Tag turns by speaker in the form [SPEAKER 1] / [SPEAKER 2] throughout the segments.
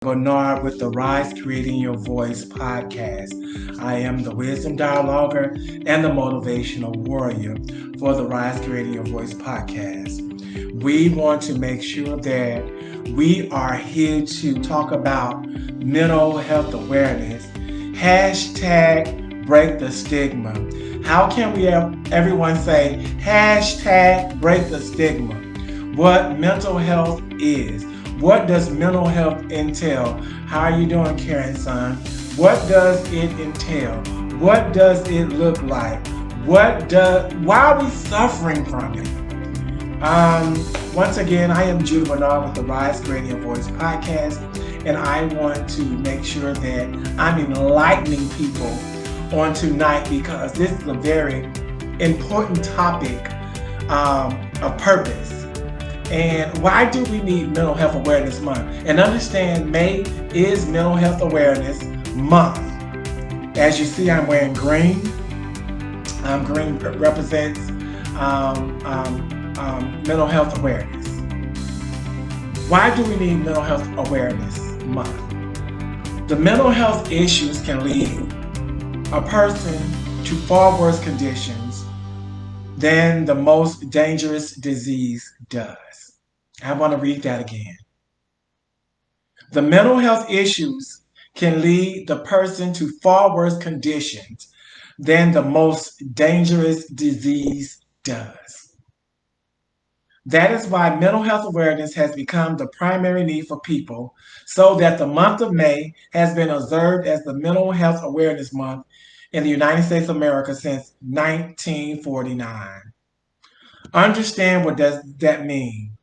[SPEAKER 1] Bernard with the Rise Creating Your Voice podcast. I am the wisdom dialoguer and the motivational warrior for the Rise Creating Your Voice podcast. We want to make sure that we are here to talk about mental health awareness. Hashtag break the stigma. How can we have everyone say hashtag break the stigma? What mental health is. What does mental health entail? How are you doing, Karen son? What does it entail? What does it look like? Why are we suffering from it? Once again, I am Judah Bernard with the Rise Creating Your Voice podcast, and I want to make sure that I'm enlightening people on tonight because this is a very important topic of purpose. And why do we need Mental Health Awareness Month? And understand May is Mental Health Awareness Month. As you see, I'm wearing green. Green represents mental health awareness. Why do we need Mental Health Awareness Month? The mental health issues can lead a person to far worse conditions than the most dangerous disease does. I want to read that again. The mental health issues can lead the person to far worse conditions than the most dangerous disease does. That is why mental health awareness has become the primary need for people, so that the month of May has been observed as the Mental Health Awareness Month in the United States of America since 1949. Understand what does that mean?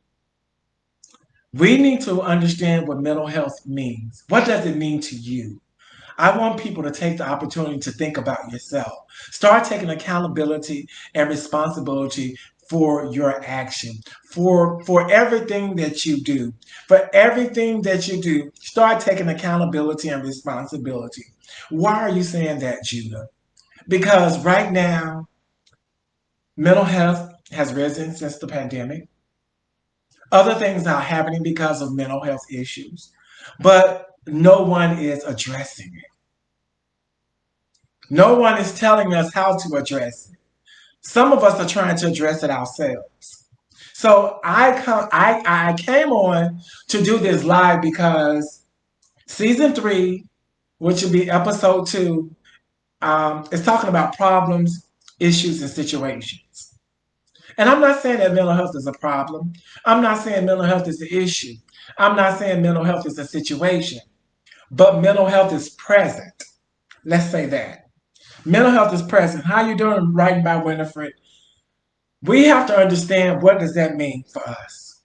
[SPEAKER 1] We need to understand what mental health means. What does it mean to you? I want people to take the opportunity to think about yourself. Start taking accountability and responsibility for your action, for everything that you do. For everything that you do, start taking accountability and responsibility. Why are you saying that, Judah? Because right now, mental health has risen since the pandemic. Other things are happening because of mental health issues, but no one is addressing it. No one is telling us how to address it. Some of us are trying to address it ourselves. So I came on to do this live because season 3, which will be episode 2, is talking about problems, issues, and situations. And I'm not saying that mental health is a problem. I'm not saying mental health is the issue. I'm not saying mental health is a situation. But mental health is present. Let's say that. Mental health is present. How you doing, writing by Winifred? We have to understand what does that mean for us.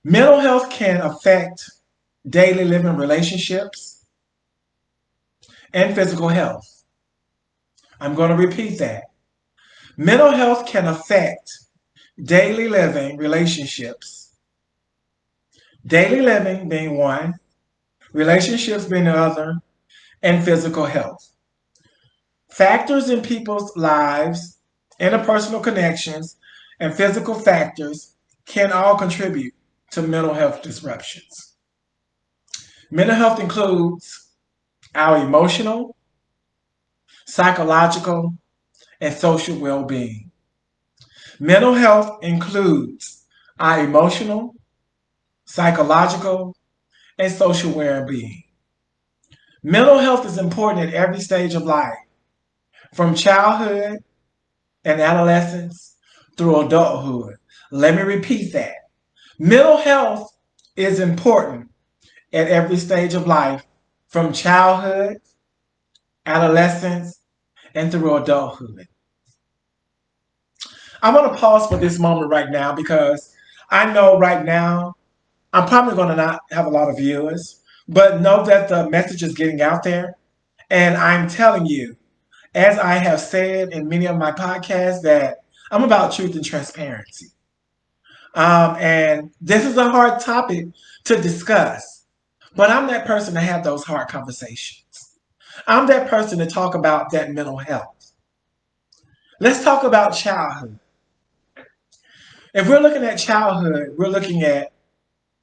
[SPEAKER 1] Mental health can affect daily living relationships and physical health. I'm going to repeat that. Mental health can affect daily living relationships. Daily living being one, relationships being the other, and physical health. Factors in people's lives, interpersonal connections, and physical factors can all contribute to mental health disruptions. Mental health includes our emotional, psychological, and social well-being. Mental health includes our emotional, psychological, and social well-being. Mental health is important at every stage of life, from childhood and adolescence through adulthood. Let me repeat that. Mental health is important at every stage of life, from childhood, adolescence, and through adulthood. I want to pause for this moment right now because I know right now I'm probably going to not have a lot of viewers, but know that the message is getting out there. And I'm telling you, as I have said in many of my podcasts, that I'm about truth and transparency. And this is a hard topic to discuss, but I'm that person to have those hard conversations. I'm that person to talk about that mental health. Let's talk about childhood. If we're looking at childhood, we're looking at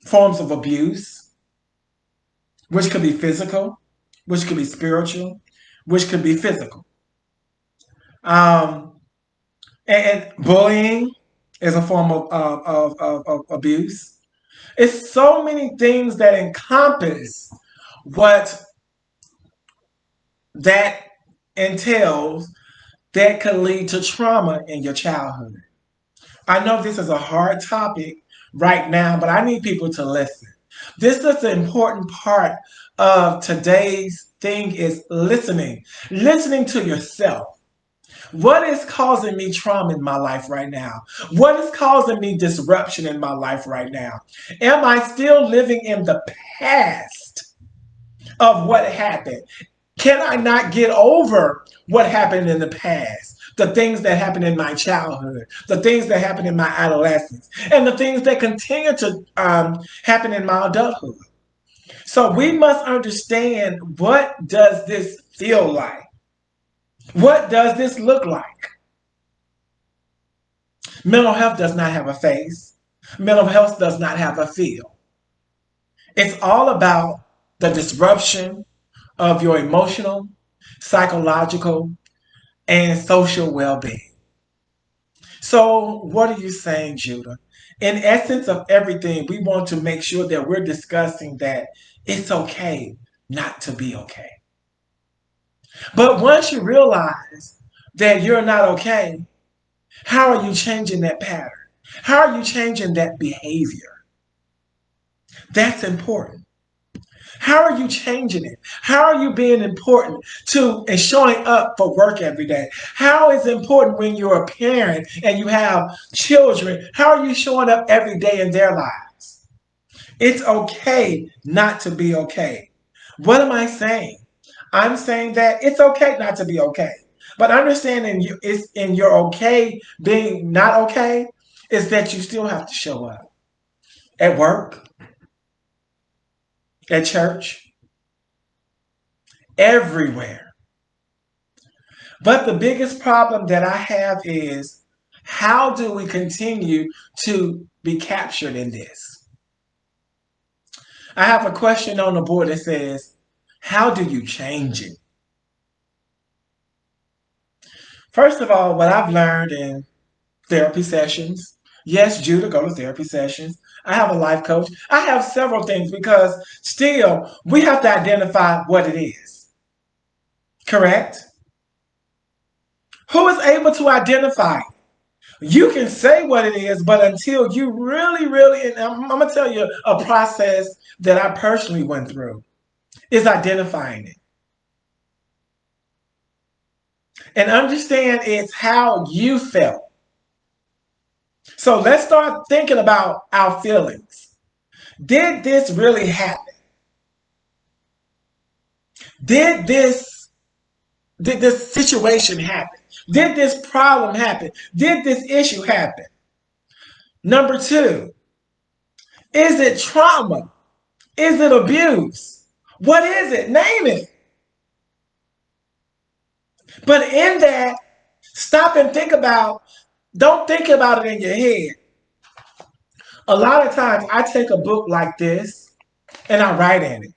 [SPEAKER 1] forms of abuse, which could be physical, which could be spiritual, which could be physical. Um, and bullying is a form of abuse. It's so many things that encompass what that entails that could lead to trauma in your childhood. I know this is a hard topic right now, but I need people to listen. This is the important part of today's thing is listening. Listening to yourself. What is causing me trauma in my life right now? What is causing me disruption in my life right now? Am I still living in the past of what happened? Can I not get over what happened in the past? The things that happened in my childhood, the things that happened in my adolescence, and the things that continue to happen in my adulthood. So we must understand, what does this feel like? What does this look like? Mental health does not have a face. Mental health does not have a feel. It's all about the disruption of your emotional, psychological, and social well-being. So, what are you saying, Judah? In essence of everything, we want to make sure that we're discussing that it's okay not to be okay. But once you realize that you're not okay, how are you changing that pattern? How are you changing that behavior? That's important. How are you changing it? How are you being important to and showing up for work every day? How is it important when you're a parent and you have children? How are you showing up every day in their lives? It's okay not to be okay. What am I saying? I'm saying that it's okay not to be okay. But understanding you it's in your okay being not okay is that you still have to show up at work, at church, everywhere. But the biggest problem that I have is, how do we continue to be captured in this? I have a question on the board that says, how do you change it? First of all, what I've learned in therapy sessions, yes, Judah, go to therapy sessions. I have a life coach. I have several things because still we have to identify what it is. Correct? Who is able to identify? You can say what it is, but until you really, really, and I'm going to tell you a process that I personally went through, is identifying it. And understand it's how you felt. So let's start thinking about our feelings. Did this really happen? Did this did this situation happen? Did this problem happen? Did this issue happen? Number two, is it trauma? Is it abuse? What is it? Name it. But in that, stop and think about, don't think about it in your head. A lot of times I take a book like this and I write in it.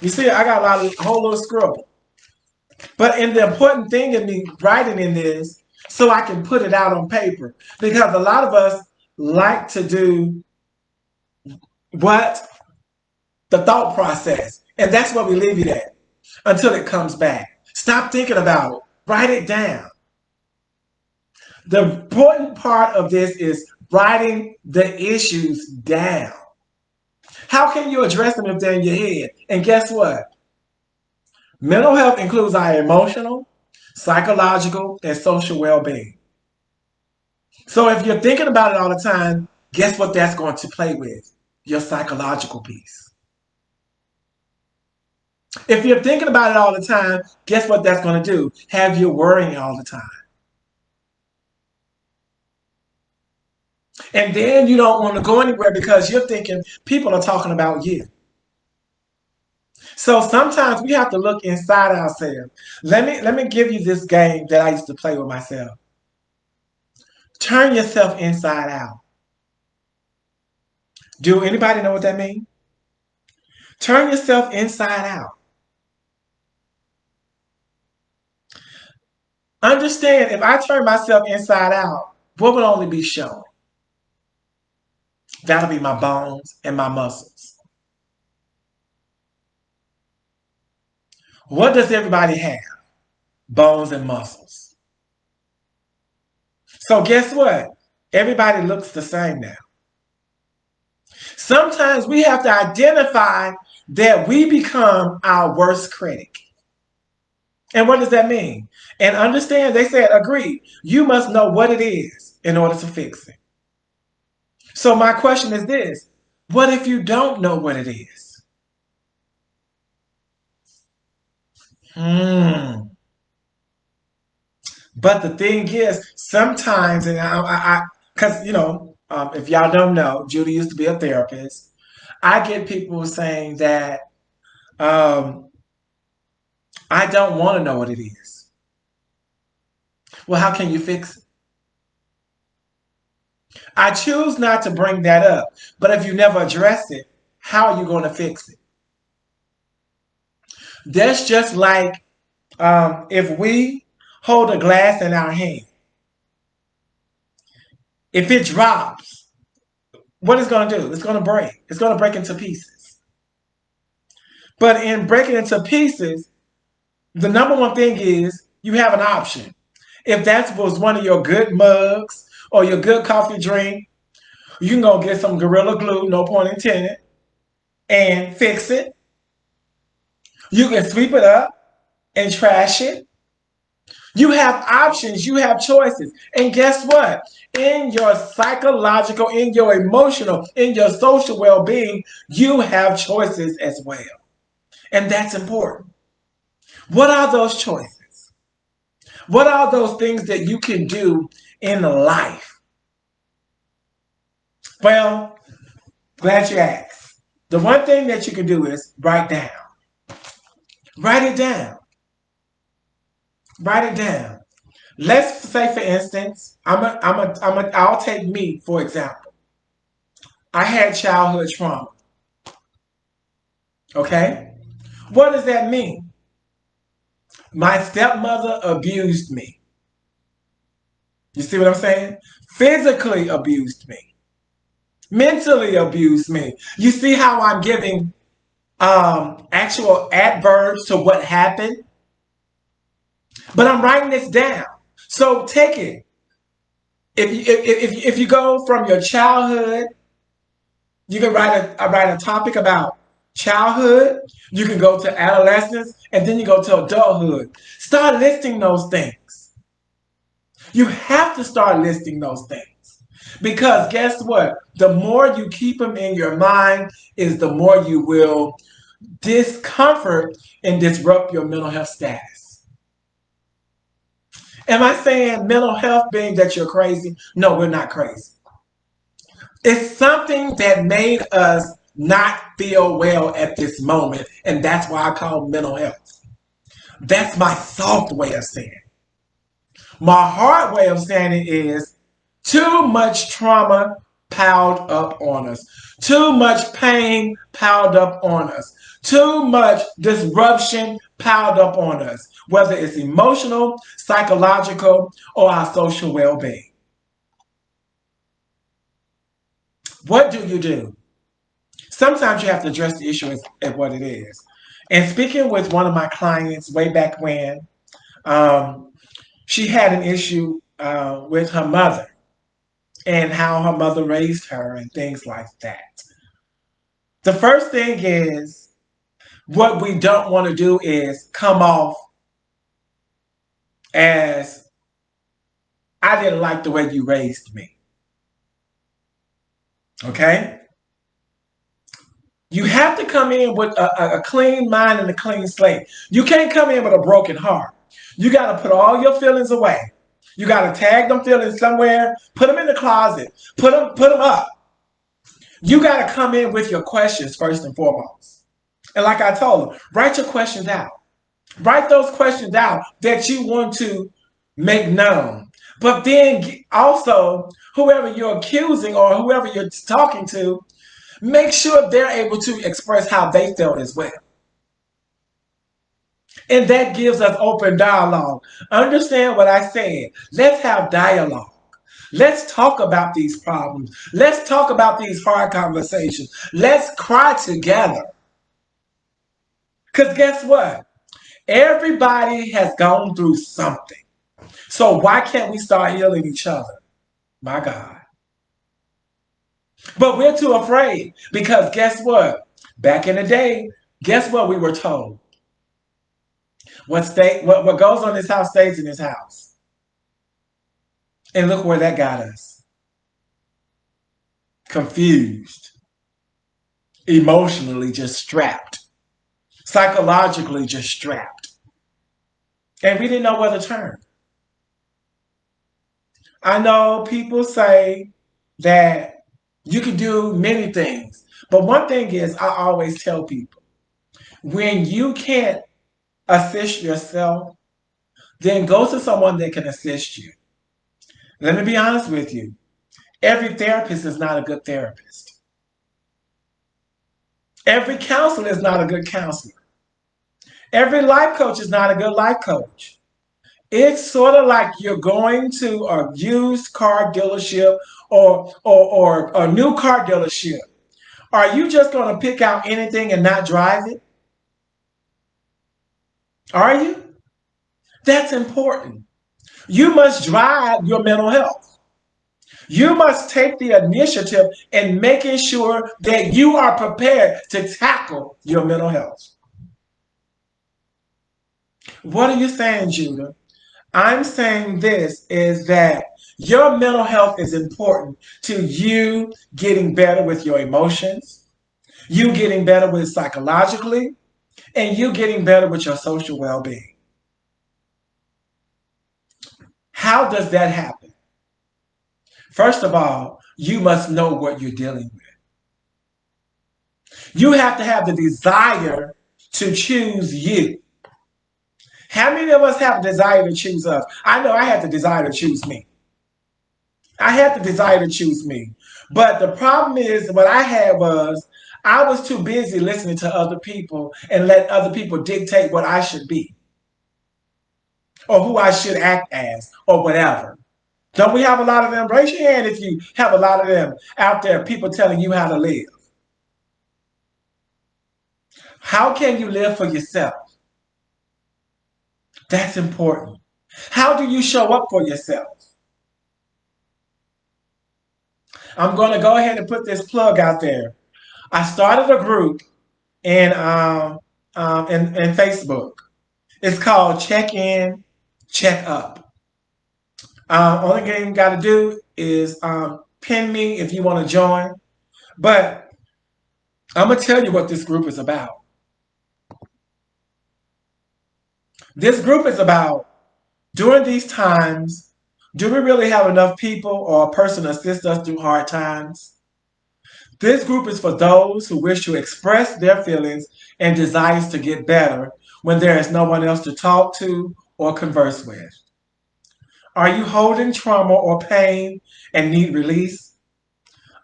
[SPEAKER 1] You see, I got a whole little scribble. But in the important thing in me writing in this, so I can put it out on paper. Because a lot of us like to do what? The thought process. And that's where we leave it at until it comes back. Stop thinking about it. Write it down. The important part of this is writing the issues down. How can you address them if they're in your head? And guess what? Mental health includes our emotional, psychological, and social well-being. So if you're thinking about it all the time, guess what that's going to play with? Your psychological piece. If you're thinking about it all the time, guess what that's going to do? Have you worrying all the time. And then you don't want to go anywhere because you're thinking people are talking about you. So sometimes we have to look inside ourselves. Let me give you this game that I used to play with myself. Turn yourself inside out. Do anybody know what that means? Turn yourself inside out. Understand, if I turn myself inside out, what would only be shown? That'll be my bones and my muscles. What does everybody have? Bones and muscles. So guess what? Everybody looks the same now. Sometimes we have to identify that we become our worst critic. And what does that mean? And understand, they said, agree, you must know what it is in order to fix it. So my question is this: what if you don't know what it is? But the thing is, sometimes, and because if y'all don't know, Judy used to be a therapist. I get people saying that I don't want to know what it is. Well, how can you fix it? I choose not to bring that up, but if you never address it, how are you going to fix it? That's just like if we hold a glass in our hand. If it drops, what it's going to do? It's going to break. It's going to break into pieces. But in breaking into pieces, the number one thing is you have an option. If that was one of your good mugs or your good coffee drink, you can go get some Gorilla Glue, no pun intended, and fix it. You can sweep it up and trash it. You have options, you have choices. And guess what? In your psychological, in your emotional, in your social well being, you have choices as well. And that's important. What are those choices? What are those things that you can do in life? Well, glad you asked. The one thing that you can do is write down. Write it down. Write it down. Let's say, for instance, I'll take me, for example. I had childhood trauma. Okay? What does that mean? My stepmother abused me. You see what I'm saying? Physically abused me. Mentally abused me. You see how I'm giving actual adverbs to what happened? But I'm writing this down. So take it. If you go from your childhood, you can write a topic about childhood. You can go to adolescence, and then you go to adulthood. Start listing those things. You have to start listing those things. Because guess what? The more you keep them in your mind is the more you will discomfort and disrupt your mental health status. Am I saying mental health being that you're crazy? No, we're not crazy. It's something that made us not feel well at this moment, and that's why I call mental health. That's my soft way of saying it. My hard way of saying it is too much trauma piled up on us, too much pain piled up on us, too much disruption piled up on us, whether it's emotional, psychological, or our social well-being. What do you do? Sometimes you have to address the issue as what it is. And speaking with one of my clients way back when, she had an issue with her mother and how her mother raised her and things like that. The first thing is, what we don't want to do is come off as, I didn't like the way you raised me. Okay? You have to come in with a clean mind and a clean slate. You can't come in with a broken heart. You got to put all your feelings away. You got to tag them feelings somewhere, put them in the closet, put them up. You got to come in with your questions first and foremost. And like I told them, write your questions out. Write those questions out that you want to make known. But then also, whoever you're accusing or whoever you're talking to, Make sure they're able to express how they felt as well. And that gives us open dialogue. Understand what I said. Let's have dialogue. Let's talk about these problems. Let's talk about these hard conversations. Let's cry together. Because guess what? Everybody has gone through something. So why can't we start healing each other? My God. But we're too afraid because guess what? Back in the day, guess what we were told? What goes on in this house stays in this house. And look where that got us. Confused, emotionally just strapped, psychologically just strapped. And we didn't know where to turn. I know people say that you can do many things. But one thing is, I always tell people, when you can't assist yourself, then go to someone that can assist you. Let me be honest with you. Every therapist is not a good therapist. Every counselor is not a good counselor. Every life coach is not a good life coach. It's sort of like you're going to a used car dealership or a new car dealership. Are you just going to pick out anything and not drive it? Are you? That's important. You must drive your mental health. You must take the initiative in making sure that you are prepared to tackle your mental health. What are you saying, Judah? I'm saying this is that your mental health is important to you getting better with your emotions, you getting better with psychologically, and you getting better with your social well-being. How does that happen? First of all, you must know what you're dealing with. You have to have the desire to choose you. How many of us have a desire to choose us? I know I had the desire to choose me. I had the desire to choose me. But the problem is, what I had was I was too busy listening to other people and let other people dictate what I should be or who I should act as or whatever. Don't we have a lot of them? Raise your hand if you have a lot of them out there, people telling you how to live. How can you live for yourself? That's important. How do you show up for yourself? I'm going to go ahead and put this plug out there. I started a group in Facebook. It's called Check In, Check Up. Only thing you got to do is pin me if you want to join. But I'm going to tell you what this group is about. This group is about during these times, do we really have enough people or a person to assist us through hard times? This group is for those who wish to express their feelings and desires to get better when there is no one else to talk to or converse with. Are you holding trauma or pain and need release?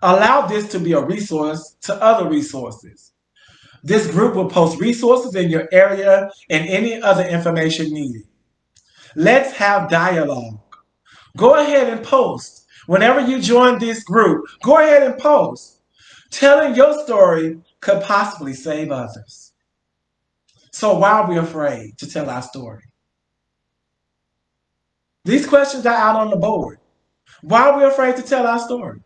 [SPEAKER 1] Allow this to be a resource to other resources. This group will post resources in your area and any other information needed. Let's have dialogue. Go ahead and post. Whenever you join this group, go ahead and post. Telling your story could possibly save others. So why are we afraid to tell our story? These questions are out on the board. Why are we afraid to tell our story?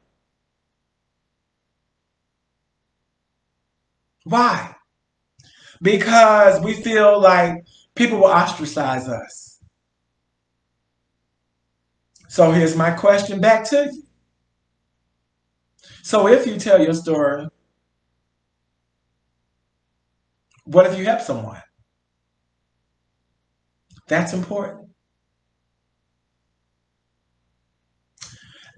[SPEAKER 1] Why? Because we feel like people will ostracize us. So here's my question back to you. So if you tell your story, what if you help someone? That's important.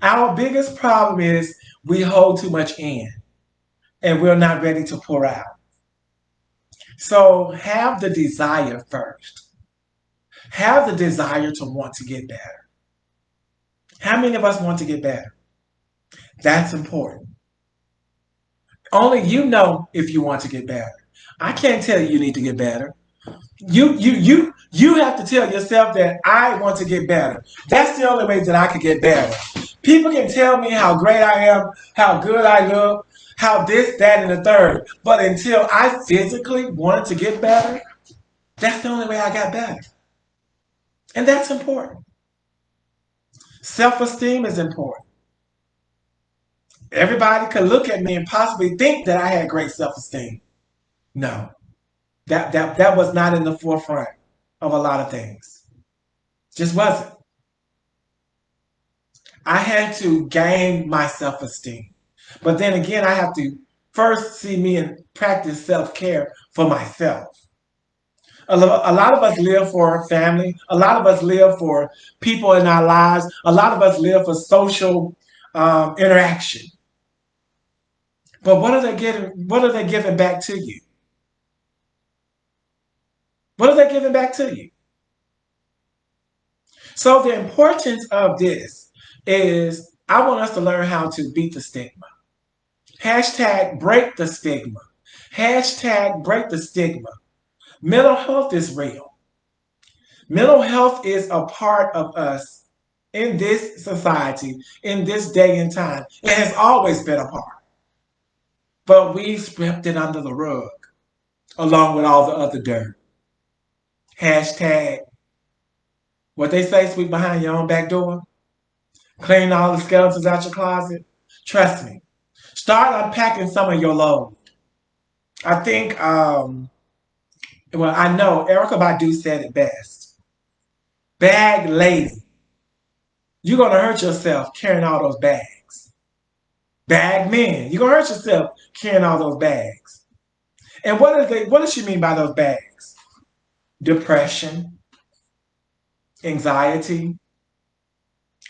[SPEAKER 1] Our biggest problem is we hold too much in and we're not ready to pour out. So have the desire first. Have the desire to want to get better. How many of us want to get better? That's important. Only you know if you want to get better. I can't tell you you need to get better. You have to tell yourself that I want to get better. That's the only way that I can get better. People can tell me how great I am, how good I look, how this, that, and the third. But until I physically wanted to get better, that's the only way I got better. And that's important. Self-esteem is important. Everybody could look at me and possibly think that I had great self-esteem. No, that was not in the forefront of a lot of things. Just wasn't. I had to gain my self-esteem. But then again, I have to first see me and practice self-care for myself. A lot of us live for family. A lot of us live for people in our lives. A lot of us live for social interaction. But what are they getting? What are they giving back to you? What are they giving back to you? So the importance of this is I want us to learn how to beat the stigma. Hashtag break the stigma. Hashtag break the stigma. Mental health is real. Mental health is a part of us in this society, in this day and time. It has always been a part. But we swept it under the rug along with all the other dirt. Hashtag what they say, sweep behind your own back door. Clean all the skeletons out your closet. Trust me. Start unpacking some of your load. I think, well, I know Erica Badu said it best. Bag lady. You're going to hurt yourself carrying all those bags. Bag men. You're going to hurt yourself carrying all those bags. And what does she mean by those bags? Depression, anxiety,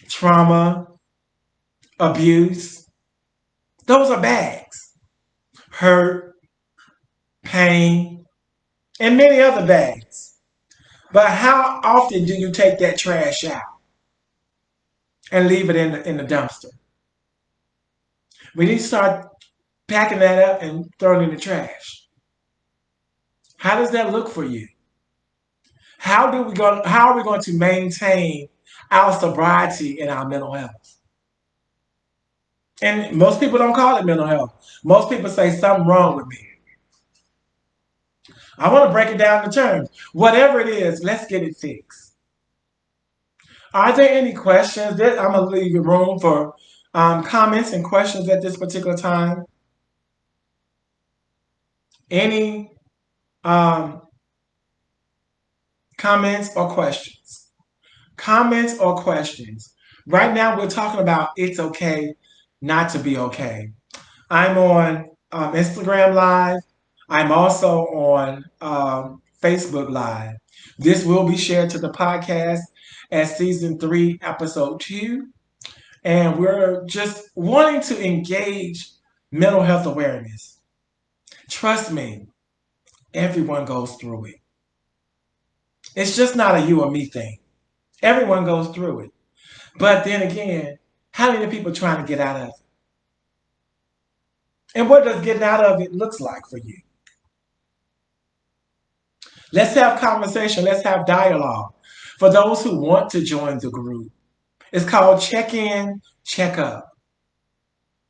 [SPEAKER 1] trauma, abuse. Those are bags. Hurt, pain, and many other bags. But how often do you take that trash out and leave it in the dumpster? We need to start packing that up and throwing it in the trash. How does that look for you? How are we going to maintain our sobriety and our mental health? And most people don't call it mental health. Most people say something wrong with me. I want to break it down in terms. Whatever it is, let's get it fixed. Are there any questions? I'm going to leave room for comments and questions at this particular time. Any comments or questions? Comments or questions? Right now, we're talking about it's okay not to be okay. I'm on Instagram Live. I'm also on Facebook Live. This will be shared to the podcast as season 3, episode 2. And we're just wanting to engage mental health awareness. Trust me, everyone goes through it. It's just not a you or me thing. Everyone goes through it. But then again, how many people trying to get out of it? And what does getting out of it looks like for you? Let's have conversation. Let's have dialogue. For those who want to join the group, it's called Check In, Check Up.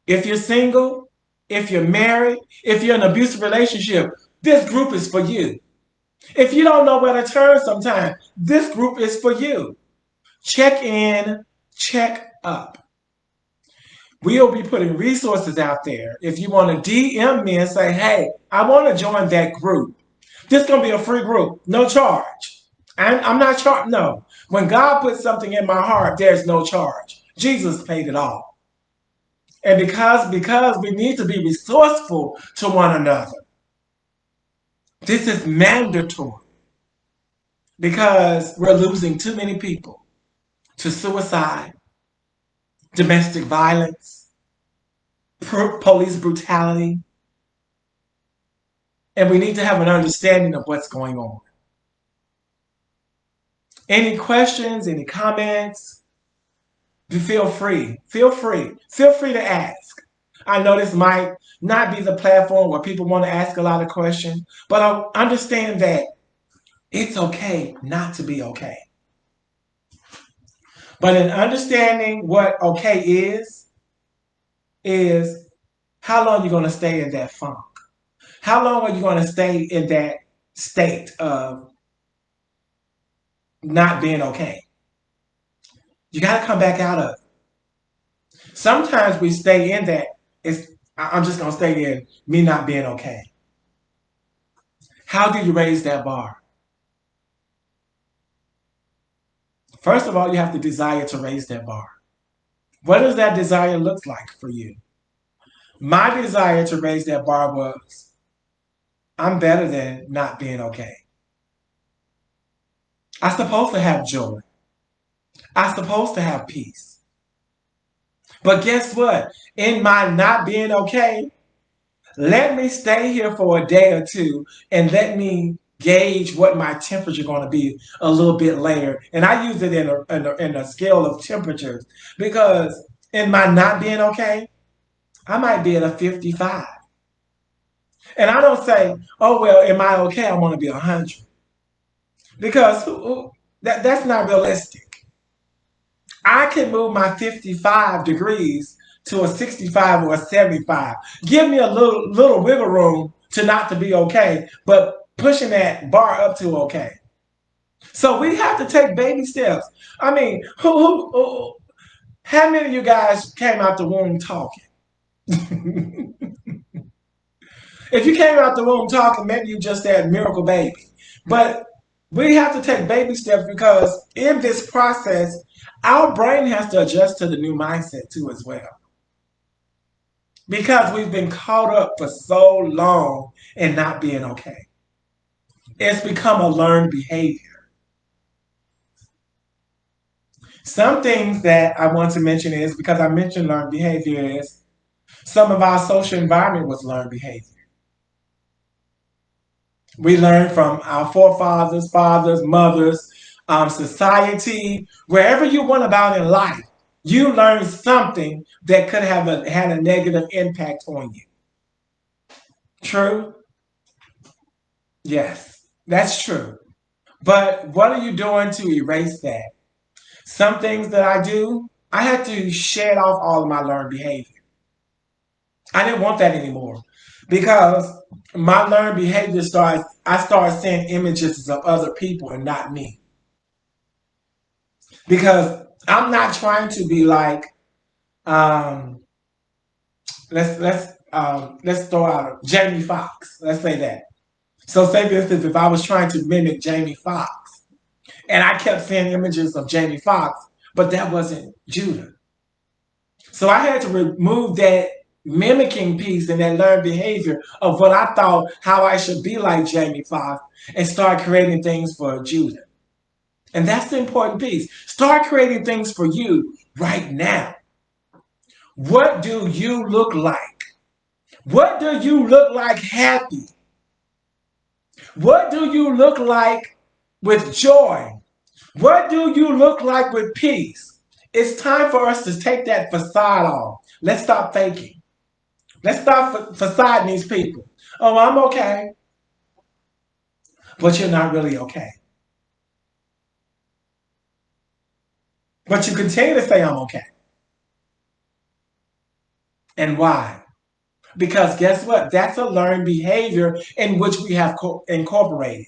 [SPEAKER 1] If you're single, if you're married, if you're in an abusive relationship, this group is for you. If you don't know where to turn sometimes, this group is for you. Check in, check up. We'll be putting resources out there. If you want to DM me and say, hey, I want to join that group. This is going to be a free group, no charge. I'm not charged. No. When God puts something in my heart, there's no charge. Jesus paid it all. And because we need to be resourceful to one another, this is mandatory because we're losing too many people to suicide, domestic violence, police brutality, and we need to have an understanding of what's going on. Any questions, any comments? Feel free to ask. I know this might not be the platform where people want to ask a lot of questions, but I understand that it's okay not to be okay. But in understanding what okay is how long you're going to stay in that funk. How long are you going to stay in that state of not being okay? You got to come back out of it. Sometimes we stay in that. I'm just going to stay in me not being okay. How do you raise that bar? First of all, you have to desire to raise that bar. What does that desire look like for you? My desire to raise that bar was I'm better than not being okay. I'm supposed to have joy. I'm supposed to have peace. But guess what? In my not being okay, let me stay here for a day or two and let me gauge what my temperature is going to be a little bit later. And I use it in a scale of temperatures because in my not being okay, I might be at a 55. And I don't say, oh, well, am I okay? I want to be 100. Because that's not realistic. I can move my 55 degrees to a 65 or a 75. Give me a little wiggle room to not to be okay, but pushing that bar up to okay. So we have to take baby steps. I mean, how many of you guys came out the womb talking? If you came out the womb talking, maybe you just had miracle baby. But we have to take baby steps because in this process, our brain has to adjust to the new mindset too as well. Because we've been caught up for so long in not being okay. It's become a learned behavior. Some things that I want to mention is because I mentioned learned behavior is some of our social environment was learned behavior. We learn from our forefathers, fathers, mothers, society, wherever you went about in life, you learned something that could have had a negative impact on you. True? Yes, that's true. But what are you doing to erase that? Some things that I do, I had to shed off all of my learned behavior. I didn't want that anymore because my learned behavior I started seeing images of other people and not me. Because I'm not trying to be like, um, let's throw out Jamie Foxx. Let's say that. So say for instance, if I was trying to mimic Jamie Foxx and I kept seeing images of Jamie Foxx, but that wasn't Judah. So I had to remove that mimicking piece and that learned behavior of what I thought how I should be like Jamie Foxx and start creating things for Judah. And that's the important piece. Start creating things for you right now. What do you look like? What do you look like happy? What do you look like with joy? What do you look like with peace? It's time for us to take that facade off. Let's stop faking. Let's stop facading these people. Oh, I'm okay. But you're not really okay. But you continue to say I'm okay. And why? Because guess what? That's a learned behavior in which we have incorporated.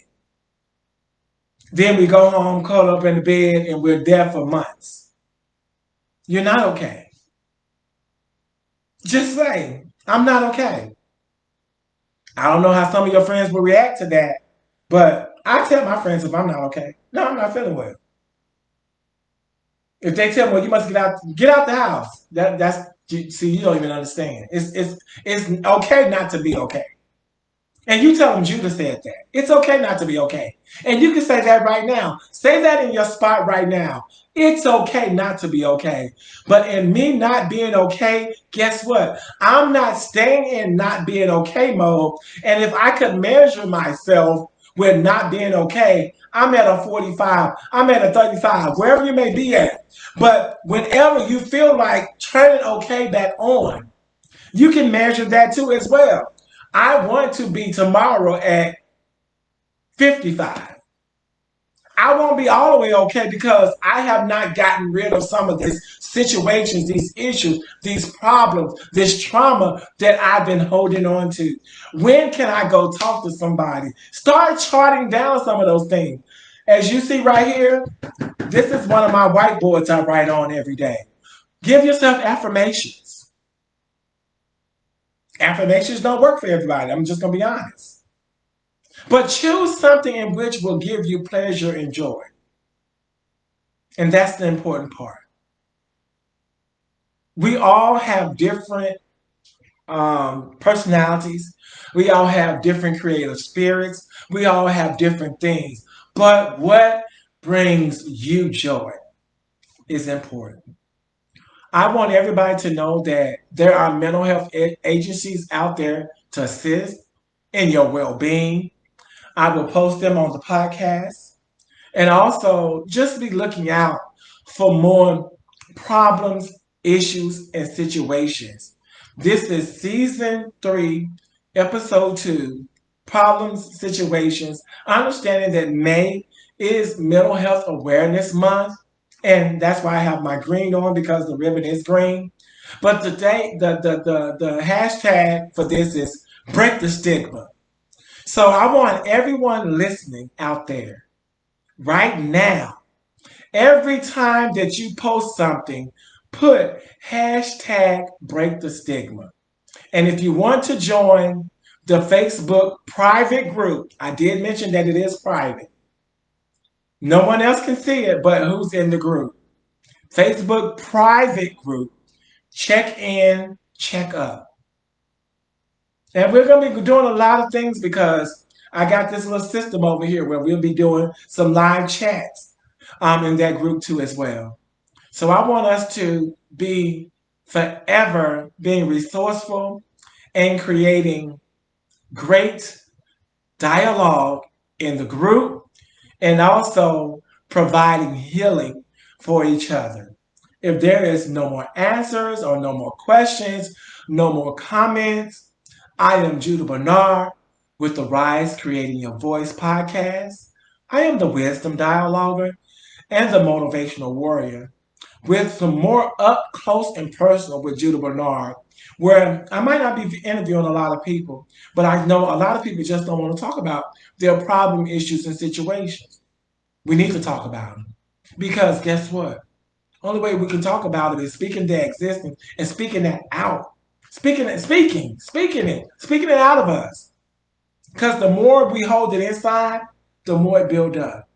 [SPEAKER 1] Then we go home, curl up in the bed, and we're there for months. You're not okay. Just say, I'm not okay. I don't know how some of your friends will react to that, but I tell my friends if I'm not okay. No, I'm not feeling well. If they tell me, well, you must get out the house. That's see, you don't even understand. It's okay not to be okay. And you tell them Judah said that. It's okay not to be okay. And you can say that right now. Say that in your spot right now. It's okay not to be okay. But in me not being okay, guess what? I'm not staying in not being okay mode. And if I could measure myself with not being okay, I'm at a 45, I'm at a 35, wherever you may be at. But whenever you feel like turning okay back on, You can measure that too as well. I want to be tomorrow at 55. I won't be all the way okay because I have not gotten rid of some of these situations, these issues, these problems, this trauma that I've been holding on to. When can I go talk to somebody? Start charting down some of those things. As you see right here, this is one of my whiteboards I write on every day. Give yourself affirmations. Affirmations don't work for everybody. I'm just going to be honest. But choose something in which will give you pleasure and joy. And that's the important part. We all have different personalities. We all have different creative spirits. We all have different things. But what brings you joy is important. I want everybody to know that there are mental health agencies out there to assist in your well-being. I will post them on the podcast. And also just be looking out for more problems, issues, and situations. This is season 3, episode 2, problems, situations. Understanding that May is Mental Health Awareness Month. And that's why I have my green on because the ribbon is green. But today, the hashtag for this is break the stigma. So I want everyone listening out there right now, every time that you post something, put hashtag break the stigma. And if you want to join the Facebook private group, I did mention that it is private. No one else can see it, but who's in the group? Facebook private group. Check in, check up. And we're going to be doing a lot of things because I got this little system over here where we'll be doing some live chats in that group too as well. So I want us to be forever being resourceful and creating great dialogue in the group and also providing healing for each other. If there is no more answers or no more questions, no more comments, I am Judah Bernard with the Rise Creating Your Voice podcast. I am the Wisdom Dialoguer and the Motivational Warrior with some more up close and personal with Judah Bernard, where I might not be interviewing a lot of people, but I know a lot of people just don't want to talk about their problem, issues, and situations. We need to talk about them because guess what? Only way we can talk about it is speaking their existence and speaking that out. Speaking it out of us. Because the more we hold it inside, the more it builds up.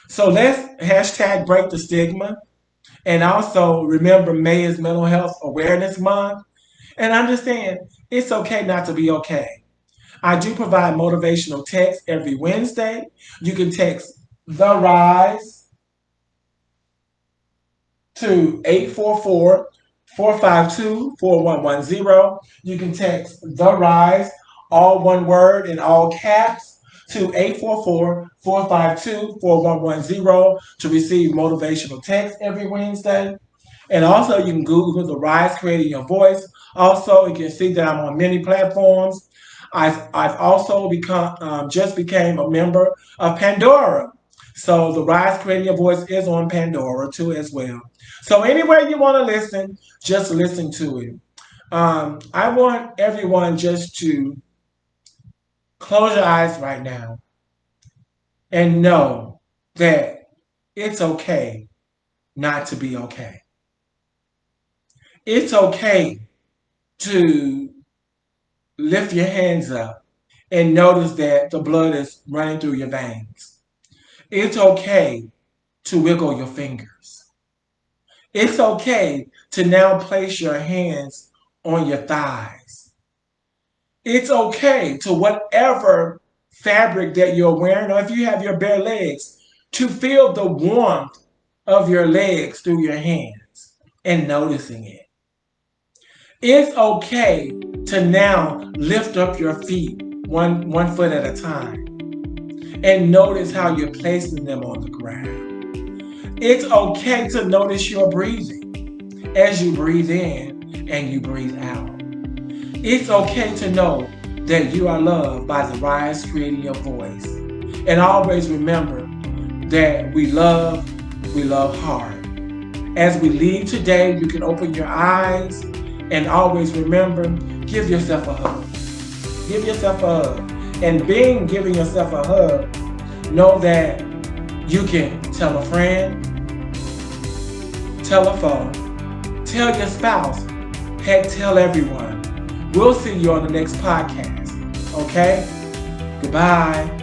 [SPEAKER 1] So let's hashtag break the stigma. And also remember May is Mental Health Awareness Month. And understand it's okay not to be okay. I do provide motivational text every Wednesday. You can text The Rise to 844-452-4110. You can text The Rise, all one word in all caps, to 844-452-4110 to receive motivational text every Wednesday. And also you can Google The Rise Creating Your Voice. Also, you can see that I'm on many platforms. I've also just became a member of Pandora. So The Rise Creating Your Voice is on Pandora too as well. So anywhere you want to listen, just listen to it. I want everyone just to close your eyes right now and know that it's okay not to be okay. It's okay to lift your hands up and notice that the blood is running through your veins. It's okay to wiggle your fingers. It's okay to now place your hands on your thighs. It's okay to whatever fabric that you're wearing, or if you have your bare legs, to feel the warmth of your legs through your hands and noticing it. It's okay to now lift up your feet one foot at a time and notice how you're placing them on the ground. It's okay to notice your breathing as you breathe in and you breathe out. It's okay to know that you are loved by the rise creating your voice. And always remember that we love hard. As we leave today, you can open your eyes and always remember, give yourself a hug. Give yourself a hug. And giving yourself a hug, know that you can tell a friend, tell a foe, tell your spouse, heck, tell everyone. We'll see you on the next podcast. Okay? Goodbye.